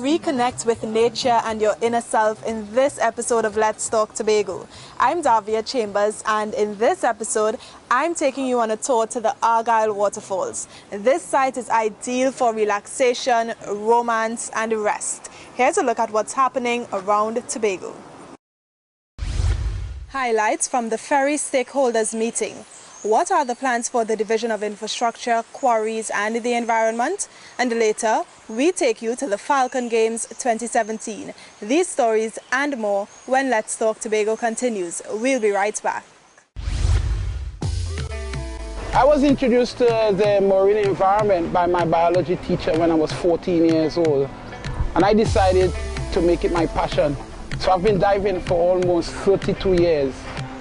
reconnect with nature and your inner self in this episode of Let's Talk Tobago. I'm Davia Chambers, and in this episode, I'm taking you on a tour to the Argyle Waterfalls. This site is ideal for relaxation, romance, and rest. Here's a look at what's happening around Tobago. Highlights from the Ferry stakeholders meeting. What are the plans for the Division of Infrastructure, Quarries and the Environment? And later, we take you to the Falcon Games 2017. These stories and more when Let's Talk Tobago continues. We'll be right back. I was introduced to the marine environment by my biology teacher when I was 14 years old. And I decided to make it my passion. So I've been diving for almost 32 years.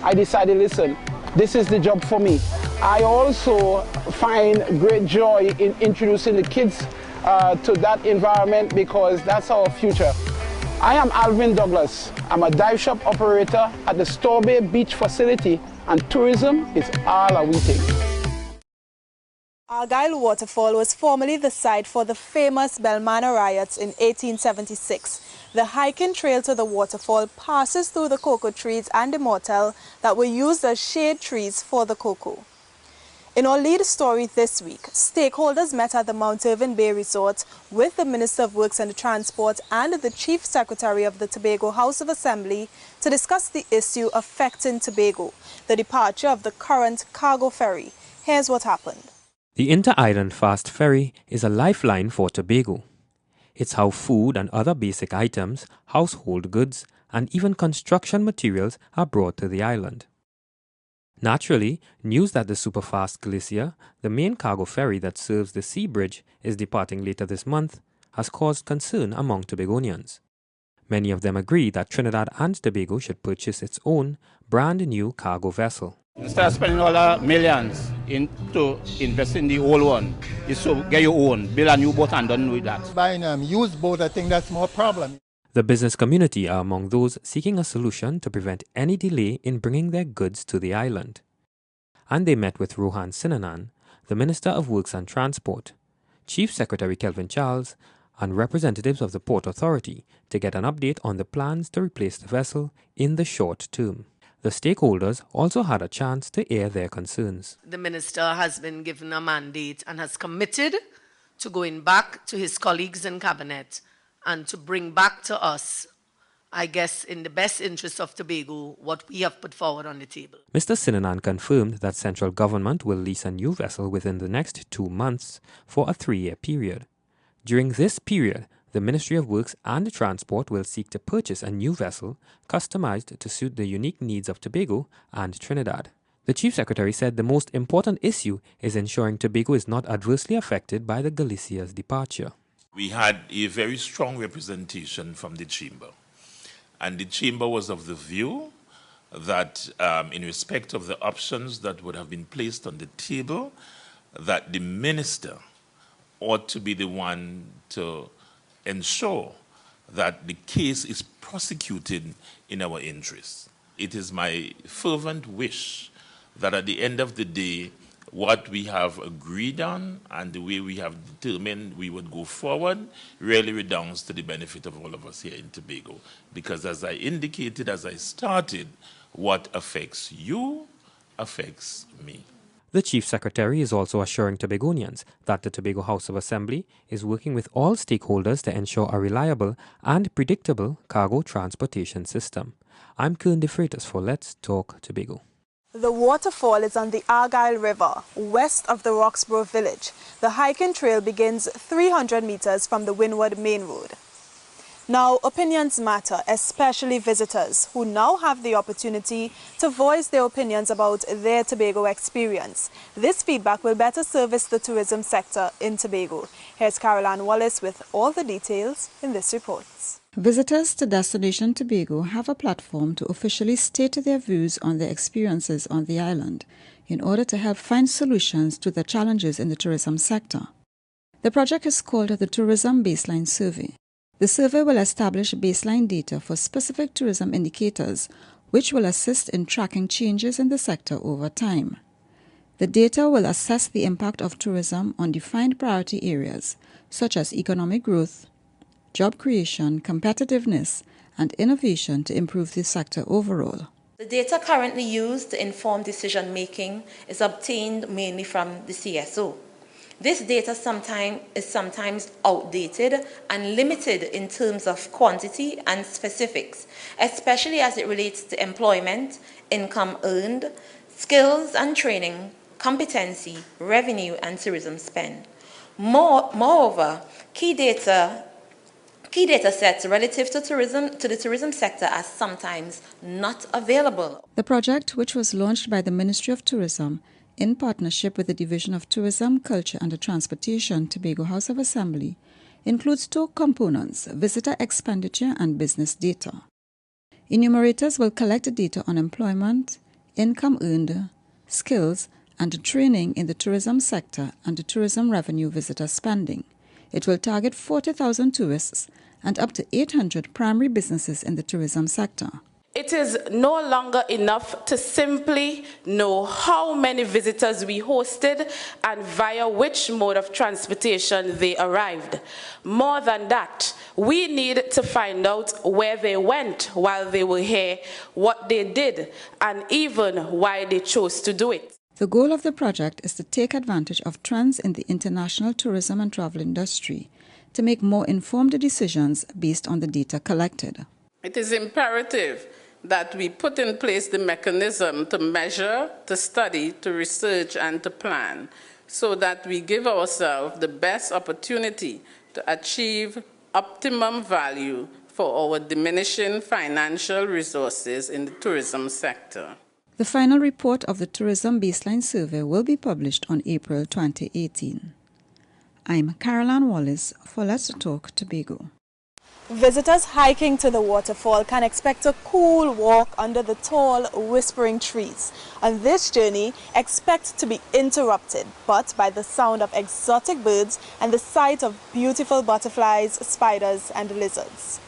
I decided, listen, this is the job for me. I also find great joy in introducing the kids to that environment because that's our future. I am Alvin Douglas. I'm a dive shop operator at the Store Bay Beach facility, and tourism is all a waiting. Argyle Waterfall was formerly the site for the famous Belmana riots in 1876. The hiking trail to the waterfall passes through the cocoa trees and immortelle that were used as shade trees for the cocoa. In our lead story this week, stakeholders met at the Mount Irving Bay Resort with the Minister of Works and Transport and the Chief Secretary of the Tobago House of Assembly to discuss the issue affecting Tobago, the departure of the current cargo ferry. Here's what happened. The inter-island fast ferry is a lifeline for Tobago. It's how food and other basic items, household goods, and even construction materials are brought to the island. Naturally, news that the Superfast Glacier, the main cargo ferry that serves the sea bridge, is departing later this month, has caused concern among Tobagonians. Many of them agree that Trinidad and Tobago should purchase its own brand new cargo vessel. Instead of spending all the millions to invest in the old one, is to get your own, build a new boat and done with that. Buying a used boat, I think that's more problem. The business community are among those seeking a solution to prevent any delay in bringing their goods to the island. And they met with Rohan Sinanan, the Minister of Works and Transport, Chief Secretary Kelvin Charles, and representatives of the Port Authority to get an update on the plans to replace the vessel in the short term. The stakeholders also had a chance to air their concerns. The minister has been given a mandate and has committed to going back to his colleagues in cabinet and to bring back to us, I guess, in the best interest of Tobago, what we have put forward on the table. Mr. Sinanan confirmed that central government will lease a new vessel within the next 2 months for a 3-year period. During this period, the Ministry of Works and Transport will seek to purchase a new vessel customized to suit the unique needs of Tobago and Trinidad. The Chief Secretary said the most important issue is ensuring Tobago is not adversely affected by the Galicia's departure. We had a very strong representation from the Chamber, and the Chamber was of the view that in respect of the options that would have been placed on the table, that the Minister ought to be the one to ensure that the case is prosecuted in our interests. It is my fervent wish that at the end of the day, what we have agreed on and the way we have determined we would go forward really redounds to the benefit of all of us here in Tobago. Because as I indicated, as I started, what affects you affects me. The Chief Secretary is also assuring Tobagonians that the Tobago House of Assembly is working with all stakeholders to ensure a reliable and predictable cargo transportation system. I'm Kern De Freitas for Let's Talk Tobago. The waterfall is on the Argyle River, west of the Roxborough village. The hiking trail begins 300 meters from the Windward Main Road. Now, opinions matter, especially visitors who now have the opportunity to voice their opinions about their Tobago experience. This feedback will better service the tourism sector in Tobago. Here's Caroline Wallace with all the details in this report. Visitors to Destination Tobago have a platform to officially state their views on their experiences on the island in order to help find solutions to the challenges in the tourism sector. The project is called the Tourism Baseline Survey. The survey will establish baseline data for specific tourism indicators, which will assist in tracking changes in the sector over time. The data will assess the impact of tourism on defined priority areas, such as economic growth, job creation, competitiveness, and innovation to improve the sector overall. The data currently used to inform decision making is obtained mainly from the CSO. This data is sometimes outdated and limited in terms of quantity and specifics, especially as it relates to employment, income earned, skills and training, competency, revenue, and tourism spend. Moreover, key data sets relative to the tourism sector are sometimes not available. The project, which was launched by the Ministry of Tourism in partnership with the Division of Tourism, Culture and Transportation, Tobago House of Assembly, includes two components: visitor expenditure and business data. Enumerators will collect data on employment, income earned, skills, and training in the tourism sector and the tourism revenue visitor spending. It will target 40,000 tourists and up to 800 primary businesses in the tourism sector. It is no longer enough to simply know how many visitors we hosted and via which mode of transportation they arrived. More than that, we need to find out where they went while they were here, what they did, and even why they chose to do it. The goal of the project is to take advantage of trends in the international tourism and travel industry to make more informed decisions based on the data collected. It is imperative that we put in place the mechanism to measure, to study, to research, and to plan, so that we give ourselves the best opportunity to achieve optimum value for our diminishing financial resources in the tourism sector. The final report of the Tourism Baseline Survey will be published on April 2018. I'm Caroline Wallace for Let's Talk Tobago. Visitors hiking to the waterfall can expect a cool walk under the tall, whispering trees. On this journey, expect to be interrupted, but by the sound of exotic birds and the sight of beautiful butterflies, spiders, and lizards.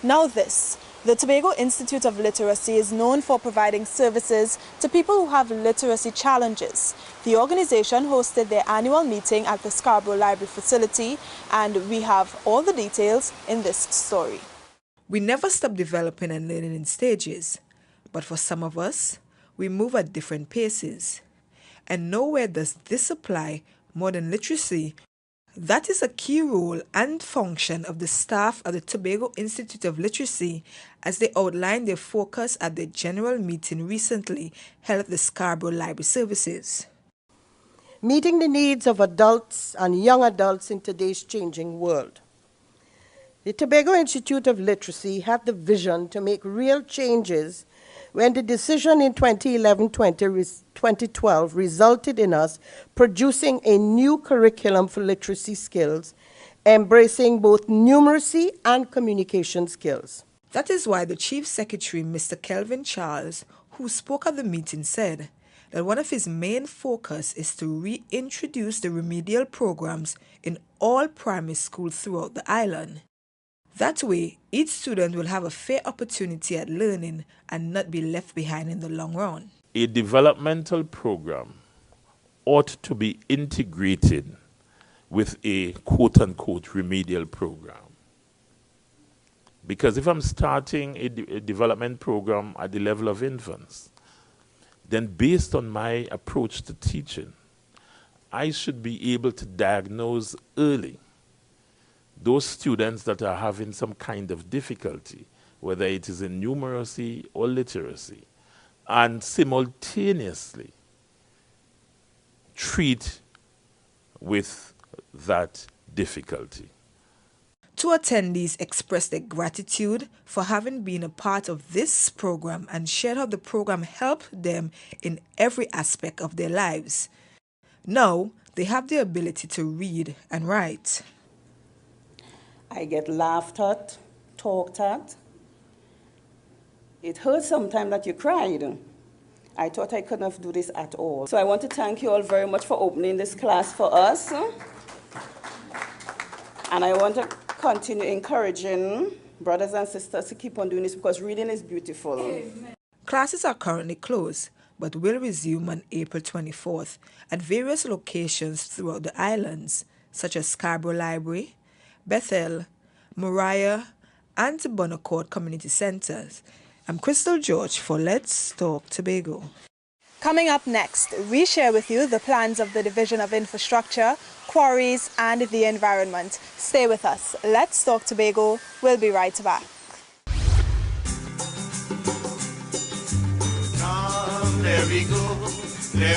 Now this. The Tobago Institute of Literacy is known for providing services to people who have literacy challenges. The organization hosted their annual meeting at the Scarborough Library facility, and we have all the details in this story. We never stop developing and learning in stages, but for some of us, we move at different paces. And nowhere does this apply more than literacy. That is a key role and function of the staff at the Tobago Institute of Literacy, as they outlined their focus at their general meeting recently held at the Scarborough Library Services. Meeting the needs of adults and young adults in today's changing world. The Tobago Institute of Literacy had the vision to make real changes when the decision in 2011-2012 resulted in us producing a new curriculum for literacy skills, embracing both numeracy and communication skills. That is why the Chief Secretary, Mr. Kelvin Charles, who spoke at the meeting, said that one of his main focus is to reintroduce the remedial programs in all primary schools throughout the island. That way, each student will have a fair opportunity at learning and not be left behind in the long run. A developmental program ought to be integrated with a quote-unquote remedial program. Because if I'm starting a development program at the level of infants, then based on my approach to teaching, I should be able to diagnose early those students that are having some kind of difficulty, whether it is in numeracy or literacy, and simultaneously treat with that difficulty. Two attendees expressed their gratitude for having been a part of this program and shared how the program helped them in every aspect of their lives. Now, they have the ability to read and write. I get laughed at, talked at. It hurts sometimes that you cried. I thought I couldn't do this at all. So I want to thank you all very much for opening this class for us. And I want to continue encouraging brothers and sisters to keep on doing this because reading is beautiful. Amen. Classes are currently closed, but will resume on April 24th at various locations throughout the islands, such as Scarborough Library, Bethel, Mariah, and to Bonaccord Community Centers. I'm Crystal George for Let's Talk Tobago. Coming up next, we share with you the plans of the Division of Infrastructure, Quarries and the Environment. Stay with us. Let's Talk Tobago. We'll be right back. There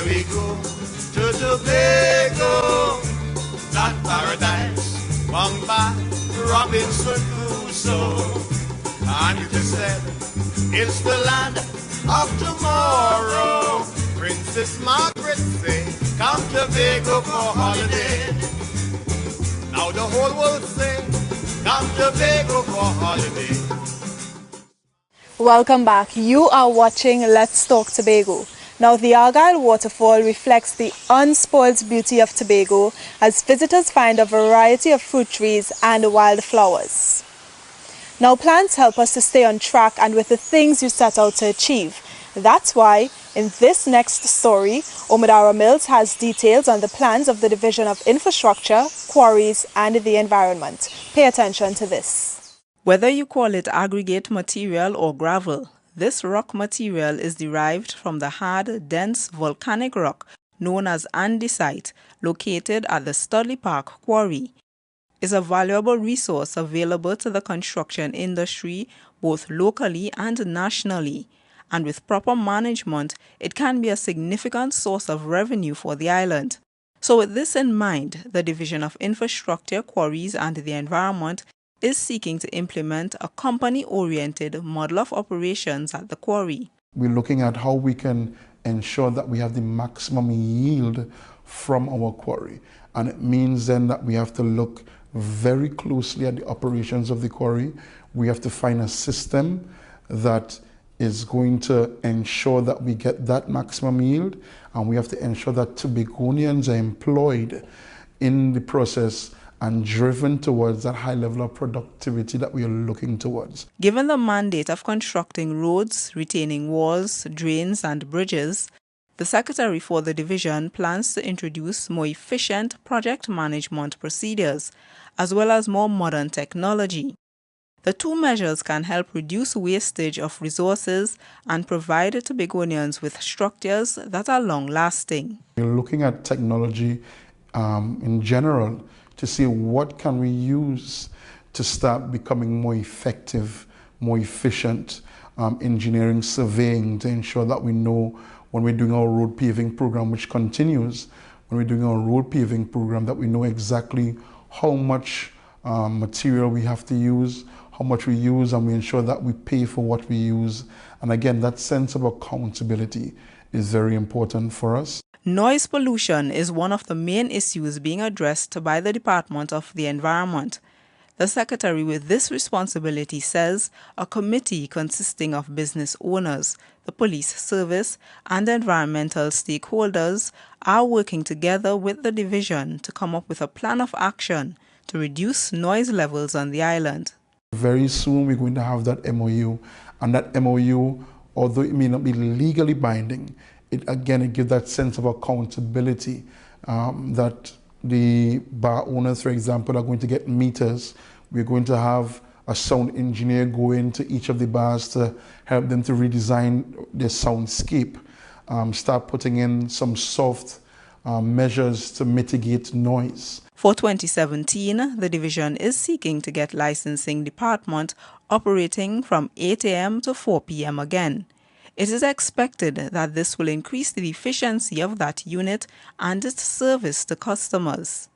we go to Tobago, that paradise found by Robinson Crusoe. And it is said it's the land of tomorrow. Princess Margaret say, come Tobago for holiday. Now the whole world sing, come Tobago for holiday. Welcome back. You are watching Let's Talk Tobago. Now, the Argyle waterfall reflects the unspoiled beauty of Tobago as visitors find a variety of fruit trees and wildflowers. Now, plants help us to stay on track and with the things you set out to achieve. That's why, in this next story, Omadara Mills has details on the plans of the Division of Infrastructure, Quarries and the Environment. Pay attention to this. Whether you call it aggregate material or gravel, this rock material is derived from the hard, dense volcanic rock known as andesite, located at the Studley Park Quarry. It's a valuable resource available to the construction industry both locally and nationally, and with proper management, it can be a significant source of revenue for the island. So with this in mind, the Division of Infrastructure, Quarries and the Environment is seeking to implement a company-oriented model of operations at the quarry. We're looking at how we can ensure that we have the maximum yield from our quarry. And it means then that we have to look very closely at the operations of the quarry. We have to find a system that is going to ensure that we get that maximum yield, and we have to ensure that Tobagonians are employed in the process and driven towards that high level of productivity that we are looking towards. Given the mandate of constructing roads, retaining walls, drains and bridges, the Secretary for the Division plans to introduce more efficient project management procedures, as well as more modern technology. The two measures can help reduce wastage of resources and provide Tobagonians with structures that are long-lasting. We're looking at technology in general to see what can we use to start becoming more effective, more efficient, engineering, surveying, to ensure that we know when we're doing our road paving program, which continues, when we're doing our road paving program, that we know exactly how much material we have to use, how much we use, and we ensure that we pay for what we use. And again, that sense of accountability is very important for us. Noise pollution is one of the main issues being addressed by the Department of the Environment. The Secretary with this responsibility says a committee consisting of business owners, the police service, and environmental stakeholders are working together with the division to come up with a plan of action to reduce noise levels on the island. Very soon we're going to have that MOU, and that MOU, although it may not be legally binding, it gives that sense of accountability that the bar owners, for example, are going to get meters. We're going to have a sound engineer go into each of the bars to help them to redesign their soundscape, start putting in some soft measures to mitigate noise. For 2017, the division is seeking to get licensing department operating from 8 a.m. to 4 p.m. again. It is expected that this will increase the efficiency of that unit and its service to customers.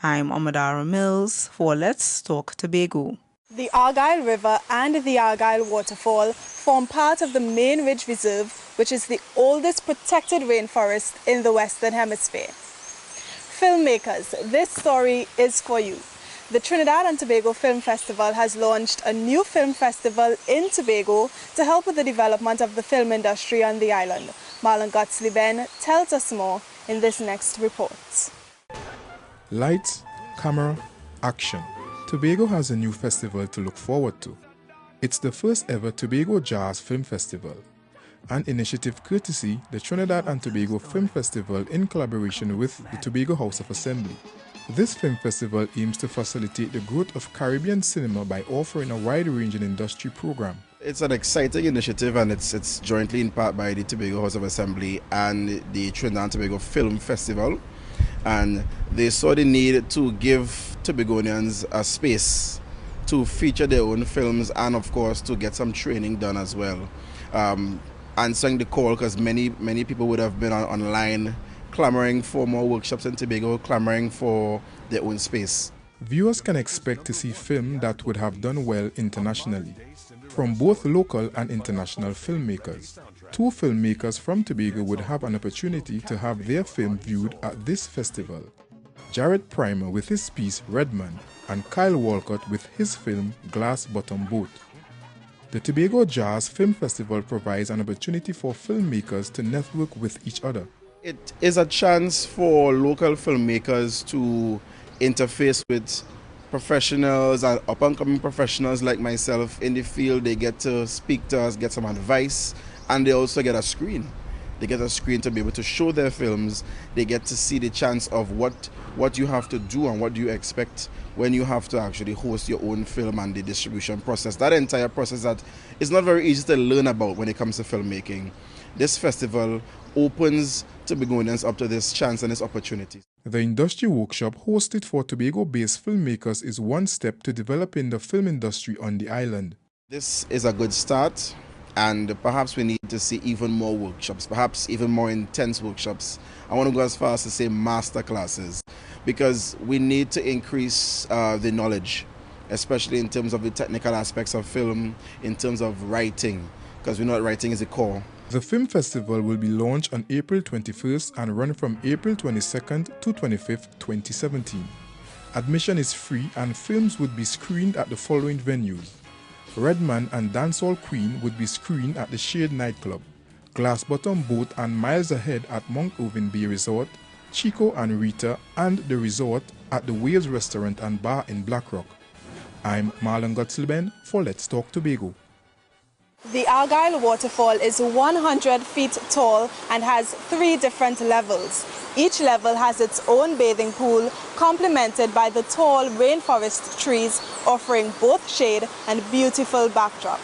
I'm Omadara Mills for Let's Talk Tobago. The Argyle River and the Argyle Waterfall form part of the Main Ridge Reserve, which is the oldest protected rainforest in the Western Hemisphere. Filmmakers, this story is for you. The Trinidad and Tobago Film Festival has launched a new film festival in Tobago to help with the development of the film industry on the island. Marlon Gottslieben tells us more in this next report. Lights, camera, action. Tobago has a new festival to look forward to. It's the first ever Tobago Jazz Film Festival, an initiative courtesy the Trinidad and Tobago Film Festival in collaboration with the Tobago House of Assembly. This film festival aims to facilitate the growth of Caribbean cinema by offering a wide-ranging industry program. It's an exciting initiative, and it's jointly in part by the Tobago House of Assembly and the Trinidad and Tobago Film Festival. And they saw the need to give Tobagonians a space to feature their own films and, of course, to get some training done as well. Answering the call, because many people would have been online clamoring for more workshops in Tobago, clamoring for their own space. Viewers can expect to see film that would have done well internationally, from both local and international filmmakers. 2 filmmakers from Tobago would have an opportunity to have their film viewed at this festival. Jared Primer with his piece Redman, and Kyle Walcott with his film Glass Bottom Boat. The Tobago Jazz Film Festival provides an opportunity for filmmakers to network with each other. It is a chance for local filmmakers to interface with professionals and up-and-coming professionals like myself in the field. They get to speak to us, get some advice, and they also get a screen. They get a screen to be able to show their films. They get to see the chance of what you have to do and what do you expect when you have to actually host your own film and the distribution process. That entire process that is not very easy to learn about when it comes to filmmaking. This festival opens Tobagonians up to this chance and this opportunity. The industry workshop hosted for Tobago-based filmmakers is one step to developing the film industry on the island. This is a good start, and perhaps we need to see even more workshops, perhaps even more intense workshops. I want to go as far as to say master classes, because we need to increase the knowledge, especially in terms of the technical aspects of film, in terms of writing, because we know that writing is the core. The film festival will be launched on April 21st and run from April 22nd to 25th, 2017. Admission is free and films would be screened at the following venues. Redman and Dancehall Queen would be screened at the Shade Nightclub, Glass Bottom Boat and Miles Ahead at Mount Irving Bay Resort, Chico and Rita and The Resort at the Waves Restaurant and Bar in Blackrock. I'm Marlon Gotzelben for Let's Talk Tobago. The Argyle waterfall is 100 feet tall and has 3 different levels. Each level has its own bathing pool, complemented by the tall rainforest trees offering both shade and beautiful backdrop.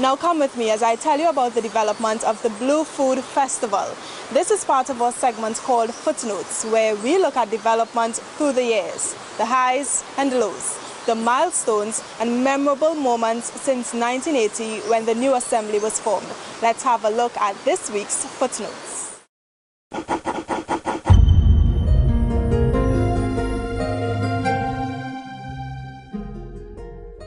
Now come with me as I tell you about the development of the Blue Food Festival. This is part of our segment called Footnotes, where we look at development through the years, the highs and lows, the milestones and memorable moments since 1980 when the new assembly was formed. Let's have a look at this week's Footnotes.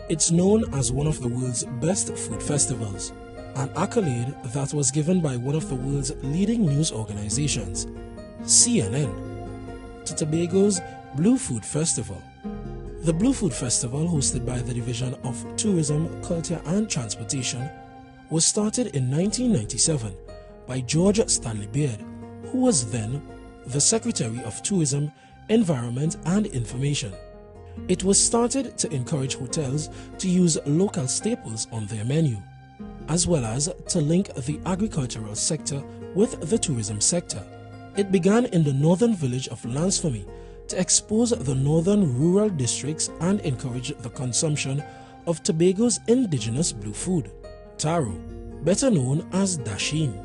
It's known as one of the world's best food festivals, an accolade that was given by one of the world's leading news organizations, CNN, to Tobago's Blue Food Festival. The Blue Food Festival, hosted by the Division of Tourism, Culture and Transportation, was started in 1997 by George Stanley Beard, who was then the Secretary of Tourism, Environment and Information. It was started to encourage hotels to use local staples on their menu, as well as to link the agricultural sector with the tourism sector. It began in the northern village of Lansfomé to expose the northern rural districts and encourage the consumption of Tobago's indigenous blue food, taro, better known as dasheen.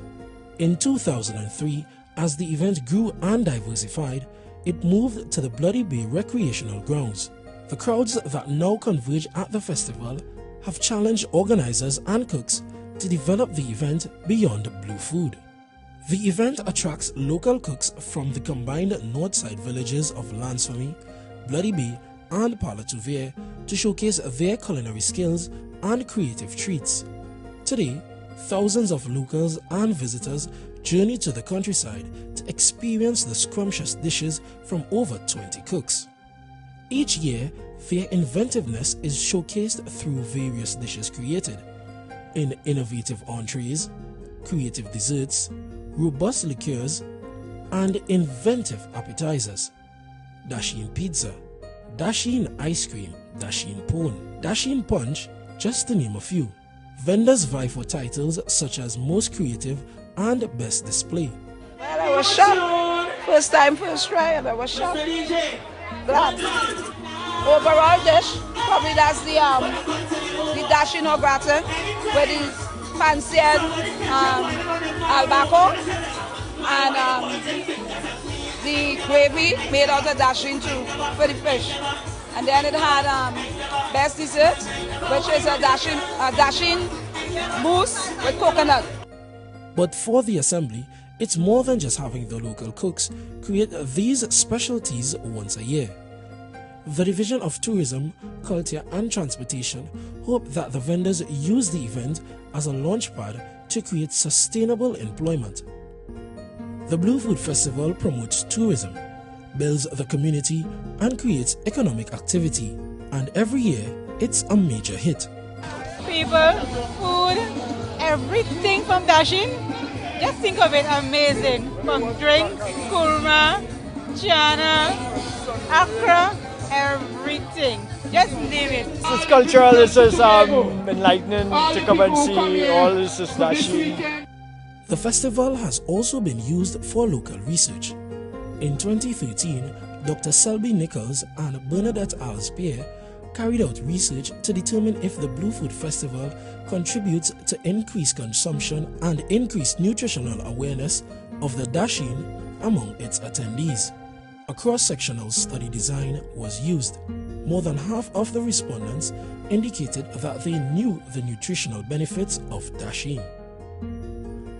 In 2003, as the event grew and diversified, it moved to the Bloody Bay recreational grounds. The crowds that now converge at the festival have challenged organizers and cooks to develop the event beyond blue food. The event attracts local cooks from the combined northside villages of Lansfomé, Bloody Bay and Palatuvier to showcase their culinary skills and creative treats. Today, thousands of locals and visitors journey to the countryside to experience the scrumptious dishes from over 20 cooks. Each year, their inventiveness is showcased through various dishes created in innovative entrees, creative desserts, robust liqueurs, and inventive appetizers. Dasheen pizza, dasheen ice cream, dasheen pone, dasheen punch, just to name a few. Vendors vie for titles such as Most Creative and Best Display. Well, I was shocked. First time, first try, and I was shocked. glad. Overall dish, probably that's the dashing au gratin with the fancied albacore and the gravy made out of dashing too for the fish. And then it had best dessert, which is a dashing mousse with coconut. But for the assembly, it's more than just having the local cooks create these specialties once a year. The Division of Tourism, Culture and Transportation hope that the vendors use the event as a launchpad to create sustainable employment. The Blue Food Festival promotes tourism, builds the community and creates economic activity, and every year it's a major hit. People, food, everything from dashing. Just think of it, amazing. From drinks, kurma, chana, akra, everything. Just name it. It's cultural, it's just enlightening to come and see all this dashing. The festival has also been used for local research. In 2013, Dr. Selby Nichols and Bernadette Alspierre carried out research to determine if the Blue Food Festival contributes to increased consumption and increased nutritional awareness of the dasheen among its attendees. A cross-sectional study design was used. More than half of the respondents indicated that they knew the nutritional benefits of dasheen.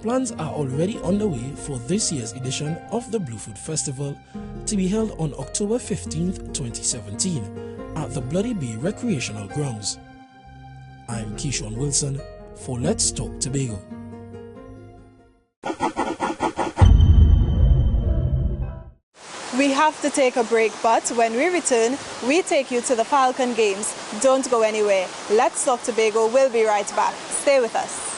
Plans are already underway for this year's edition of the Blue Food Festival to be held on October 15th, 2017 at the Bloody Bay Recreational Grounds. I'm Keyshawn Wilson for Let's Talk Tobago. We have to take a break, but when we return, we take you to the Falcon Games. Don't go anywhere. Let's Talk Tobago will be right back. Stay with us.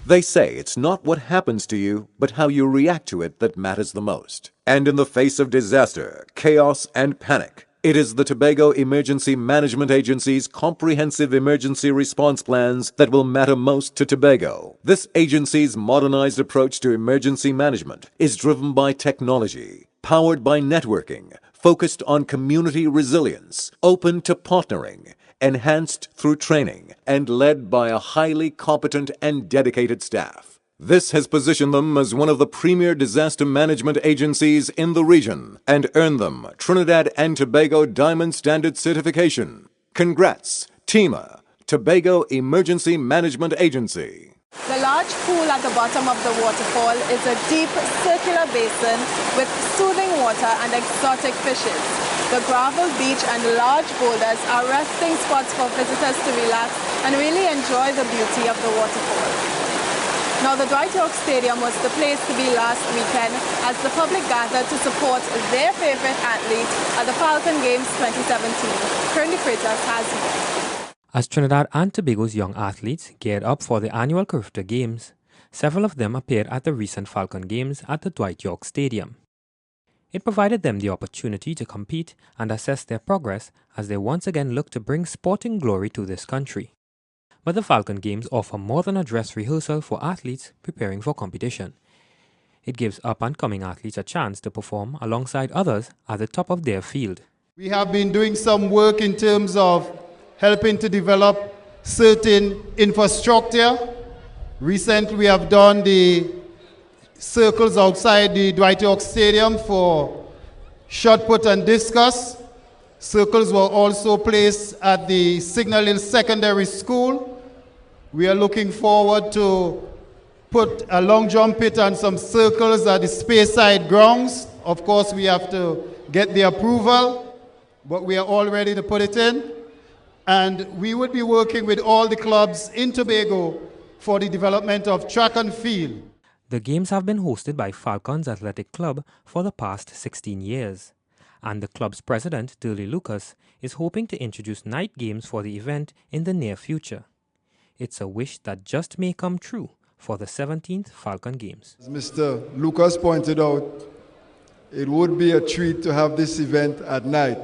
They say it's not what happens to you, but how you react to it that matters the most. And in the face of disaster, chaos, and panic, it is the Tobago Emergency Management Agency's comprehensive emergency response plans that will matter most to Tobago. This agency's modernized approach to emergency management is driven by technology, powered by networking, focused on community resilience, open to partnering, enhanced through training, and led by a highly competent and dedicated staff. This has positioned them as one of the premier disaster management agencies in the region and earned them Trinidad and Tobago Diamond Standard certification. Congrats, TEMA, Tobago Emergency Management Agency. The large pool at the bottom of the waterfall is a deep circular basin with soothing water and exotic fishes. The gravel beach and large boulders are resting spots for visitors to relax and really enjoy the beauty of the waterfall. Now, the Dwight York Stadium was the place to be last weekend as the public gathered to support their favorite athlete at the Falcon Games 2017. Currently, Freitas has more. As Trinidad and Tobago's young athletes geared up for the annual Curfew Games, several of them appeared at the recent Falcon Games at the Dwight York Stadium. It provided them the opportunity to compete and assess their progress as they once again look to bring sporting glory to this country. But the Falcon Games offer more than a dress rehearsal for athletes preparing for competition. It gives up-and-coming athletes a chance to perform alongside others at the top of their field. We have been doing some work in terms of helping to develop certain infrastructure. Recently, we have done the circles outside the Dwight York Stadium for shot put and discus. Circles were also placed at the Signal Hill Secondary School. We are looking forward to put a long jump pit and some circles at the Speyside grounds. Of course, we have to get the approval, but we are all ready to put it in. And we would be working with all the clubs in Tobago for the development of track and field. The games have been hosted by Falcons Athletic Club for the past 16 years. And the club's president, Durley Lucas, is hoping to introduce night games for the event in the near future. It's a wish that just may come true for the 17th Falcon Games. As Mr. Lucas pointed out, it would be a treat to have this event at night.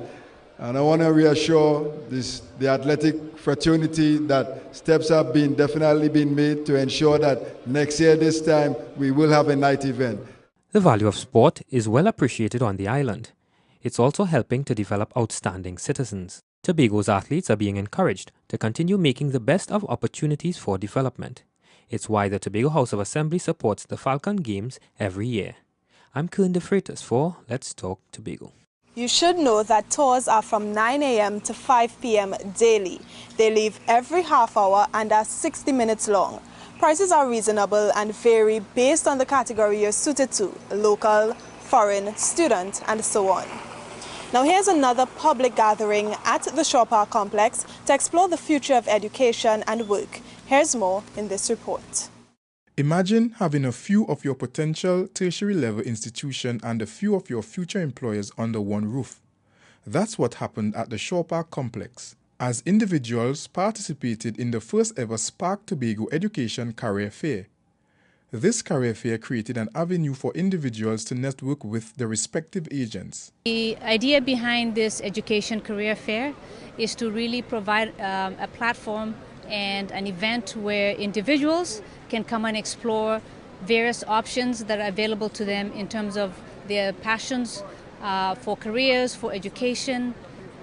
And I want to reassure the athletic fraternity that steps have definitely been made to ensure that next year this time we will have a night event. The value of sport is well appreciated on the island. It's also helping to develop outstanding citizens. Tobago's athletes are being encouraged to continue making the best of opportunities for development. It's why the Tobago House of Assembly supports the Falcon Games every year. I'm Kern de Freitas for Let's Talk Tobago. You should know that tours are from 9 a.m. to 5 p.m. daily. They leave every half hour and are 60 minutes long. Prices are reasonable and vary based on the category you're suited to, local, foreign, student, and so on. Now here's another public gathering at the Shaw Park complex to explore the future of education and work. Here's more in this report. Imagine having a few of your potential tertiary level institution and a few of your future employers under one roof. That's what happened at the Shaw Park complex, as individuals participated in the first ever Spark Tobago Education Career Fair. This career fair created an avenue for individuals to network with the respective agents. The idea behind this education career fair is to really provide a platform and an event where individuals can come and explore various options that are available to them in terms of their passions for careers, for education.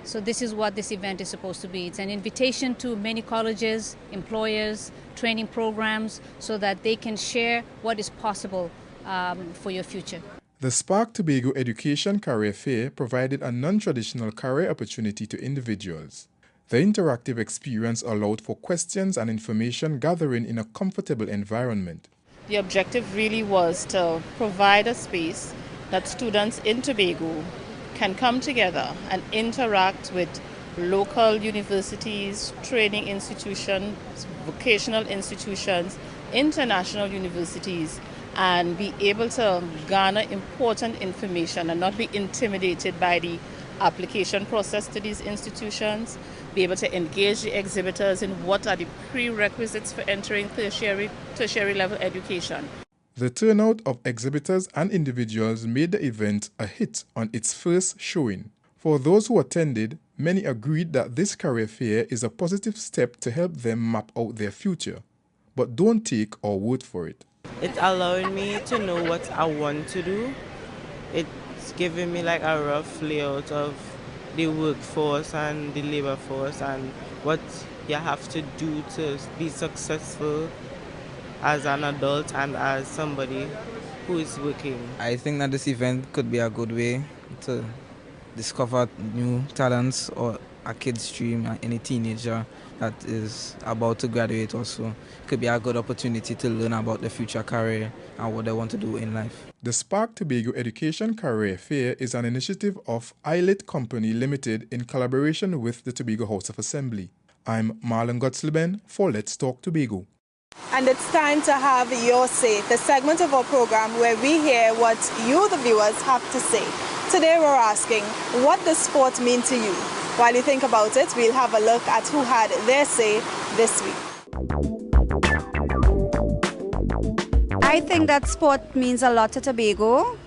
So this is what this event is supposed to be. It's an invitation to many colleges, employers, training programs, so that they can share what is possible for your future. The Spark Tobago Education Career Fair provided a non-traditional career opportunity to individuals. The interactive experience allowed for questions and information gathering in a comfortable environment. The objective really was to provide a space that students in Tobago can come together and interact with local universities, training institutions, vocational institutions, international universities, and be able to garner important information and not be intimidated by the application process to these institutions, be able to engage the exhibitors in what are the prerequisites for entering tertiary level education. The turnout of exhibitors and individuals made the event a hit on its first showing. For those who attended, many agreed that this career fair is a positive step to help them map out their future. But don't take our word for it. It's allowing me to know what I want to do. It's giving me like a rough layout of the workforce and the labor force and what you have to do to be successful as an adult and as somebody who is working. I think that this event could be a good way to discover new talents or a kid's dream, any teenager that is about to graduate also. It could be a good opportunity to learn about their future career and what they want to do in life. The Spark Tobago Education Career Fair is an initiative of Islet Company Limited in collaboration with the Tobago House of Assembly. I'm Marlon Gotsleben for Let's Talk Tobago. And it's time to have your say, the segment of our program where we hear what you, the viewers, have to say. Today we're asking, what does sport mean to you? While you think about it, we'll have a look at who had their say this week. I think that sport means a lot to Tobago.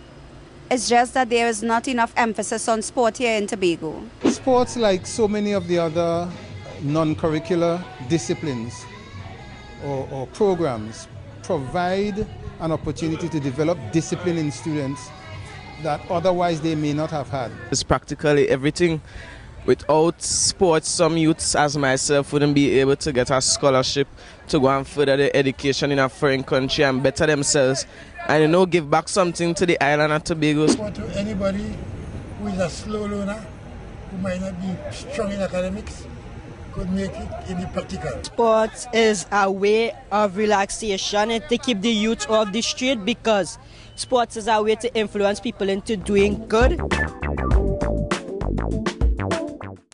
It's just that there is not enough emphasis on sport here in Tobago. Sports, like so many of the other non-curricular disciplines or programs, provide an opportunity to develop discipline in students that otherwise they may not have had. It's practically everything. Without sports, some youths as myself wouldn't be able to get a scholarship to go and further their education in a foreign country and better themselves and, give back something to the island of Tobago. To anybody who is a slow learner, who might not be strong in academics, could make it in the practical. Sports is a way of relaxation and to keep the youth off the street, because sports is a way to influence people into doing good.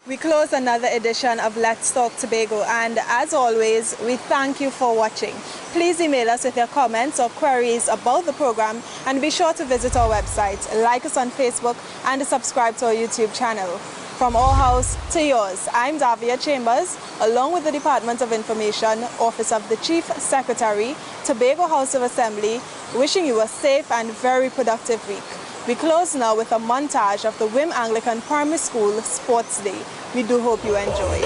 We close another edition of Let's Talk Tobago, and as always, we thank you for watching. Please email us with your comments or queries about the program, and be sure to visit our website, like us on Facebook, and subscribe to our YouTube channel. From our house to yours, I'm Davia Chambers, along with the Department of Information, Office of the Chief Secretary, Tobago House of Assembly, wishing you a safe and very productive week. We close now with a montage of the Wim Anglican Primary School Sports Day. We do hope you enjoy.